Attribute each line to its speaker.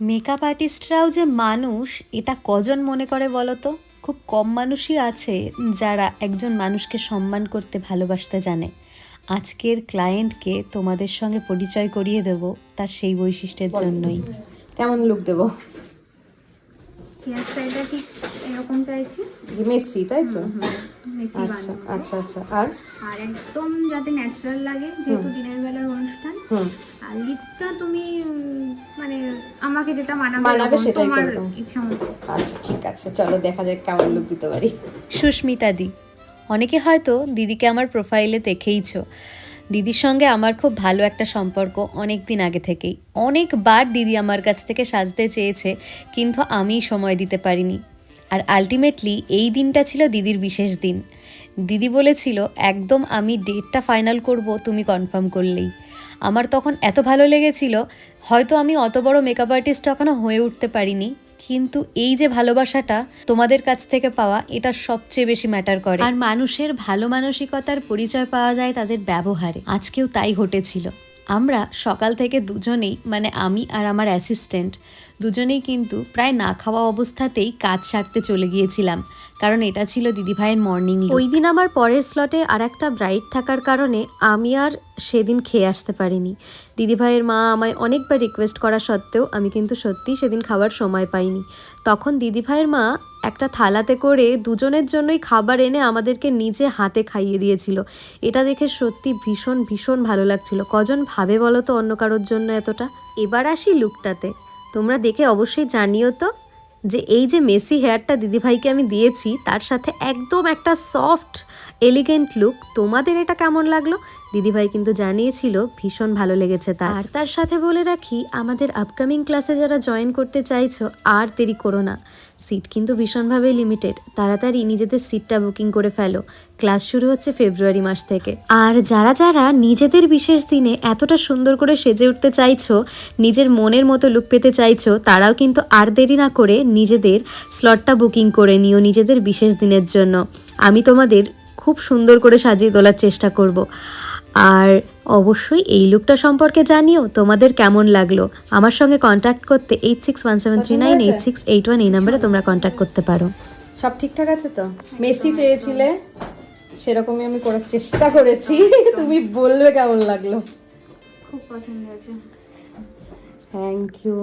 Speaker 1: Makeup আর্টিস্টরাও যে মানুষ এটা কজন মনে করে বলো তো? খুব কম মানুষই আছে যারা একজন মানুষকে সম্মান করতে ভালোবাসতে জানে। আজকের ক্লায়েন্টকে তোমাদের সঙ্গে পরিচয় করিয়ে দেব তার সেই বৈশিষ্ট্যের জন্যই।
Speaker 2: কেমন লুক দেবো?
Speaker 3: হেয়ার স্টাইলটা ঠিক এরকম চাইছি,
Speaker 2: যে মেসি, তাই তো?
Speaker 3: মেসি
Speaker 2: আচ্ছা
Speaker 3: বানাবো।
Speaker 2: আচ্ছা আচ্ছা। আর
Speaker 3: আর একদম যাতে ন্যাচারাল লাগে, যেহেতু দিনের বেলার অনুষ্ঠান। আর লিপটা তুমি মানে আমাকে যেটা মানাবে
Speaker 2: মানাবে সেটাই
Speaker 3: তোমার
Speaker 2: করবো।
Speaker 3: ইচ্ছা মতো।
Speaker 2: আচ্ছা ঠিক আছে, চলো দেখা যাক কেমন লুক দিতে পারি।
Speaker 1: সুস্মিতা দি, অনেকে হয়তো দিদিকে আমার প্রোফাইলে দেখেইছো। দিদির সঙ্গে আমার খুব ভালো একটা সম্পর্ক অনেক দিন আগে থেকেই। অনেকবার দিদি আমার কাছ থেকে সাজতে চেয়েছে, কিন্তু আমি সময় দিতে পারিনি। আর আলটিমেটলি এই দিনটা ছিল দিদির বিশেষ দিন। দিদি বলেছিল একদম আমি ডেটটা ফাইনাল করব তুমি কনফার্ম করলেই। আমার তখন এত ভালো লেগেছিল, হয়তো আমি অত বড় মেকআপ আর্টিস্ট এখনও হয়ে উঠতে পারিনি, কিন্তু এই যে ভালোবাসাটা তোমাদের কাছ থেকে পাওয়া, এটা সবচেয়ে বেশি ম্যাটার করে। আর মানুষের ভালো মানসিকতার পরিচয় পাওয়া যায় তাদের ব্যবহারে। আজকেও তাই ঘটেছিল। আমরা সকাল থেকে দুজনেই, মানে আমি আর আমার অ্যাসিস্ট্যান্ট দুজনেই কিন্তু প্রায় না খাওয়া অবস্থাতেই কাজ সারতে চলে গিয়েছিলাম, কারণ এটা ছিল দিদিভাইয়ের মর্নিং। ওই দিন আমার পরের স্লটে আর একটা ব্রাইড থাকার কারণে আমি আর সেদিন খেয়ে আসতে পারিনি। দিদিভাইয়ের মা আমায় অনেকবার রিকোয়েস্ট করা সত্ত্বেও আমি কিন্তু সত্যিই সেদিন খাবার সময় পাইনি। তখন দিদিভাইয়ের মা একটা থালাতে করে দুজনের জন্যই খাবার এনে আমাদেরকে নিজে হাতে খাইয়ে দিয়েছিল। এটা দেখে সত্যি ভীষণ ভীষণ ভালো লাগছিল। কজন ভাবে বলো তো অন্য কারোর জন্য এতটা। এবার আসি লুকটাতে, তোমরা দেখে অবশ্যই জানিও তো যে এই যে মেসি হেয়ারটা দিদিভাইকে আমি দিয়েছি, তার সাথে একদম একটা সফট এলিগেন্ট লুক, তোমাদের এটা কেমন লাগলো? দিদিভাই কিন্তু জানিয়েছিল ভীষণ ভালো লেগেছে তার। আর তার সাথে বলে রাখি, আমাদের আপকামিং ক্লাসে যারা জয়েন করতে চাইছো আর দেরি করো না, সিট কিন্তু ভীষণভাবে লিমিটেড। তাড়াতাড়ি নিজেদের সিটটা বুকিং করে ফেলো, ক্লাস শুরু হচ্ছে ফেব্রুয়ারি মাস থেকে। আর যারা যারা নিজেদের বিশেষ দিনে এতটা সুন্দর করে সেজে উঠতে চাইছো, নিজের মনের মতো লুক পেতে চাইছো, তারাও কিন্তু আর দেরি না করে নিজেদের স্লটটা বুকিং করে নিও নিজেদের বিশেষ দিনের জন্য। আমি তোমাদের খুব সুন্দর করে সাজিয়ে তোলার চেষ্টা করব। আর অবশ্যই এই লুকটা সম্পর্কে জানিও তোমাদের কেমন লাগলো। আমার সঙ্গে কন্ট্যাক্ট করতে 8617398681 এই নাম্বারে তোমরা কন্ট্যাক্ট করতে পারো।
Speaker 2: সব ঠিকঠাক আছে তো? মেসি চেয়েছিলে, সেরকমই আমি করার চেষ্টা করেছি। তুমি বলবে কেমন লাগলো।
Speaker 3: খুব পছন্দ হয়েছে।
Speaker 2: Thank you.